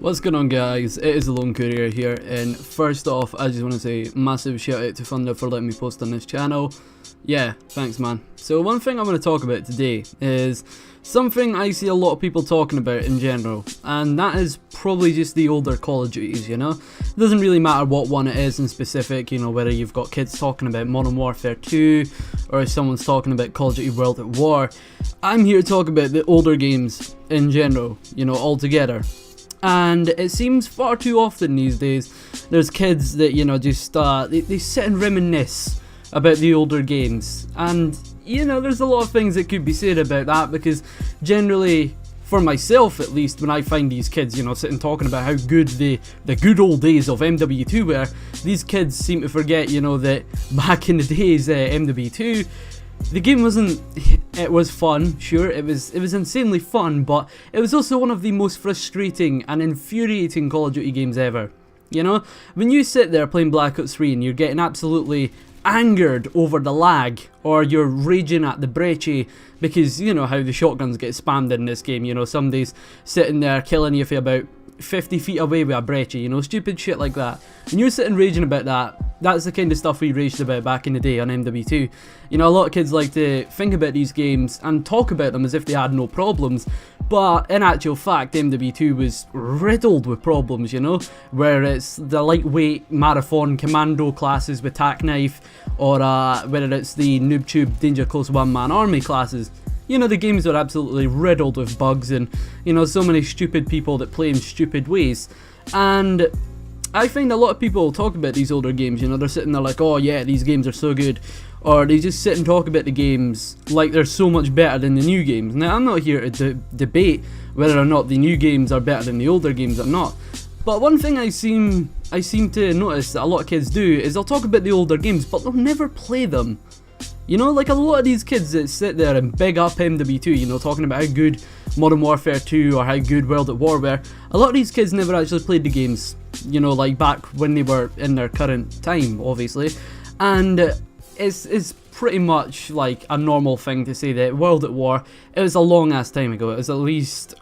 What's going on, guys? It is the Lone Courier here, and first off I just want to say massive shout out to Thunder for letting me post on this channel. Yeah, thanks man. So one thing I want to talk about today is something I see a lot of people talking about in general, and that is probably just the older Call of Duties, you know? It doesn't really matter what one it is in specific, you know, whether you've got kids talking about Modern Warfare 2 or if someone's talking about Call of Duty World at War. I'm here to talk about the older games in general, you know, altogether. And it seems far too often these days there's kids that, you know, just they sit and reminisce about the older games, and you know, there's a lot of things that could be said about that, because generally, for myself at least, when I find these kids, you know, sitting talking about how good the good old days of MW2 were, these kids seem to forget, you know, that back in the days MW2, the game wasn't, it was fun, sure, it was insanely fun, but it was also one of the most frustrating and infuriating Call of Duty games ever. You know, when you sit there playing Black Ops 3 and you're getting absolutely angered over the lag, or you're raging at the brecci because you know how the shotguns get spammed in this game, you know, somebody's sitting there killing you for about 50 feet away with a brecci, you know, stupid shit like that, and you're sitting raging about that. That's the kind of stuff we raged about back in the day on MW2. You know, a lot of kids like to think about these games and talk about them as if they had no problems, but in actual fact MW2 was riddled with problems, you know, where it's the lightweight marathon commando classes with tac knife, or whether it's the noob tube danger close one-man army classes. You know, the games are absolutely riddled with bugs and, you know, so many stupid people that play in stupid ways. And I find a lot of people talk about these older games, you know, they're sitting there like, oh yeah, these games are so good, or they just sit and talk about the games like they're so much better than the new games. Now, I'm not here to debate whether or not the new games are better than the older games or not, but one thing I seem to notice that a lot of kids do is they'll talk about the older games, but they'll never play them. You know, like a lot of these kids that sit there and big up MW2, you know, talking about how good Modern Warfare 2 or how good World at War were, a lot of these kids never actually played the games, you know, like back when they were in their current time, obviously. And it's pretty much like a normal thing to say that World at War, it was a long ass time ago. It was at least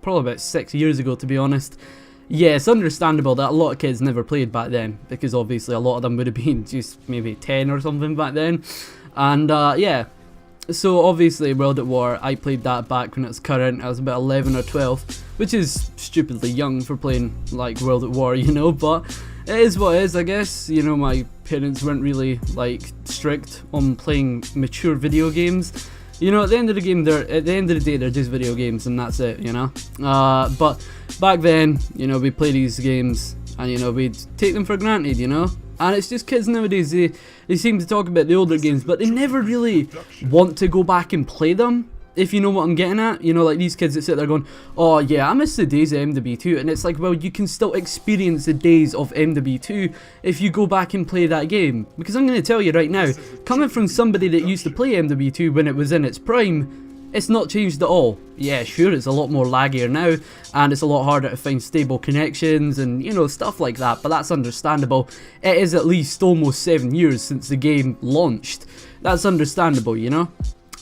probably about 6 years ago, to be honest. Yeah, it's understandable that a lot of kids never played back then, because obviously a lot of them would have been just maybe 10 or something back then. And yeah, so obviously World at War, I played that back when it was current. I was about 11 or 12, which is stupidly young for playing like World at War, you know, but it is what it is, I guess. You know, my parents weren't really like strict on playing mature video games. You know, at the end of the day, they're just video games, and that's it, you know. But back then, you know, we play these games, and you know, we'd take them for granted, you know. And it's just kids nowadays, they seem to talk about the older games, but they never really want to go back and play them, if you know what I'm getting at. You know, like these kids that sit there going, oh yeah, I miss the days of MW2, and it's like, well, you can still experience the days of MW2 if you go back and play that game. Because I'm going to tell you right now, coming from somebody that used to play MW2 when it was in its prime, it's not changed at all. Yeah, sure, it's a lot more laggier now, and it's a lot harder to find stable connections and, you know, stuff like that, but that's understandable. It is at least almost 7 years since the game launched. That's understandable, you know?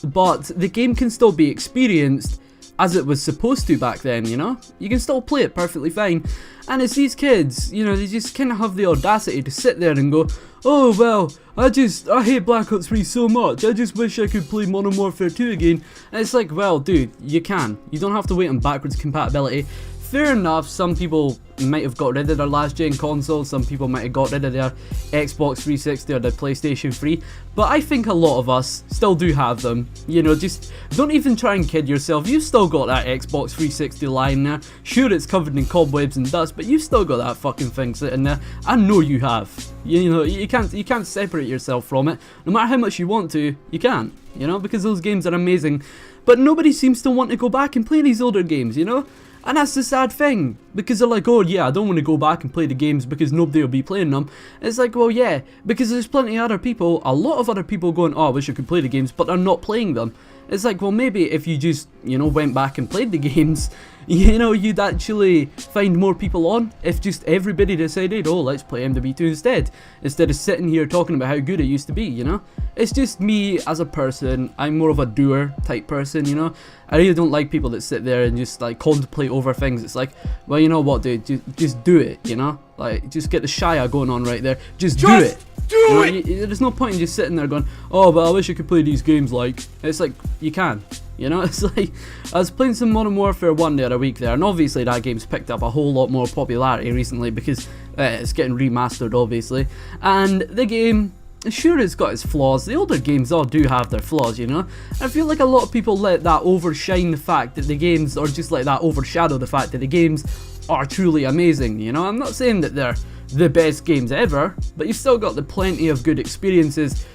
But the game can still be experienced as it was supposed to back then, you know? You can still play it perfectly fine. And it's these kids, you know, they just kind of have the audacity to sit there and go, oh well, I hate Black Ops 3 so much, I just wish I could play Modern Warfare 2 again. And it's like, well dude, you can. You don't have to wait on backwards compatibility. Fair enough, some people might have got rid of their last gen console, some people might have got rid of their Xbox 360 or their PlayStation 3, but I think a lot of us still do have them. You know, just don't even try and kid yourself, you've still got that Xbox 360 lying there. Sure, it's covered in cobwebs and dust, but you've still got that fucking thing sitting there. I know you have. You know, you can't separate yourself from it. No matter how much you want to, you can't, you know, because those games are amazing. But nobody seems to want to go back and play these older games, you know? And that's the sad thing, because they're like, oh yeah, I don't want to go back and play the games because nobody will be playing them. It's like, well yeah, because there's plenty of other people, a lot of other people going, oh I wish I could play the games, but they're not playing them. It's like, well maybe if you just, you know, went back and played the games, you know, you'd actually find more people on if just everybody decided, oh, let's play MW2 instead of sitting here talking about how good it used to be, you know? It's just me as a person. I'm more of a doer type person, you know? I really don't like people that sit there and just like contemplate over things. It's like, well, you know what, dude, just do it, you know? Like, just get the Shia going on right there. Just do it. Do it! There's no point in just sitting there going, oh, but I wish I could play these games like. It's like, you can. You know, it's like, I was playing some Modern Warfare 1 the other week there, and obviously that game's picked up a whole lot more popularity recently because it's getting remastered, obviously. And the game, sure, it's got its flaws. The older games all do have their flaws, you know. I feel like a lot of people let that overshine the fact that the games, or just let that overshadow the fact that the games are truly amazing, you know. I'm not saying that they're the best games ever, but you've still got the plenty of good experiences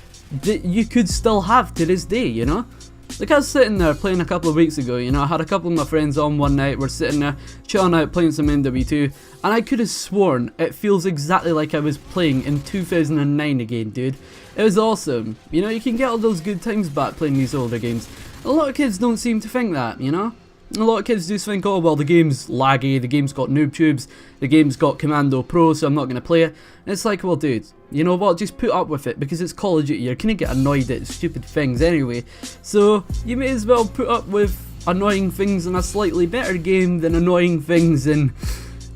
that you could still have to this day, you know. Like, I was sitting there playing a couple of weeks ago, you know, I had a couple of my friends on one night, we're sitting there chilling out playing some MW2, and I could have sworn it feels exactly like I was playing in 2009 again, dude. It was awesome. You know, you can get all those good times back playing these older games. A lot of kids don't seem to think that, you know. A lot of kids just think, oh, well, the game's laggy, the game's got noob tubes, the game's got Commando Pro, so I'm not going to play it. And it's like, well, dude, you know what, just put up with it, because it's Call of Duty, you're going to get annoyed at stupid things anyway. So, you may as well put up with annoying things in a slightly better game than annoying things in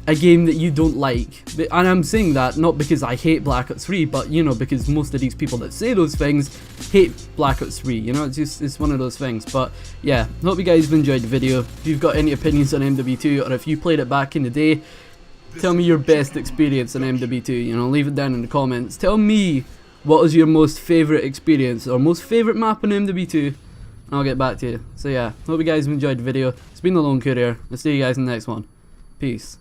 a game that you don't like. And I'm saying that not because I hate Black Ops 3, but, you know, because most of these people that say those things hate Black Ops 3, you know, it's one of those things. But yeah, hope you guys have enjoyed the video. If you've got any opinions on MW2, or if you played it back in the day, tell me your best experience on MW2, you know, leave it down in the comments. Tell me what was your most favourite experience, or most favourite map on MW2, and I'll get back to you. So yeah, hope you guys have enjoyed the video. It's been the Lone Courier. I'll see you guys in the next one. Peace.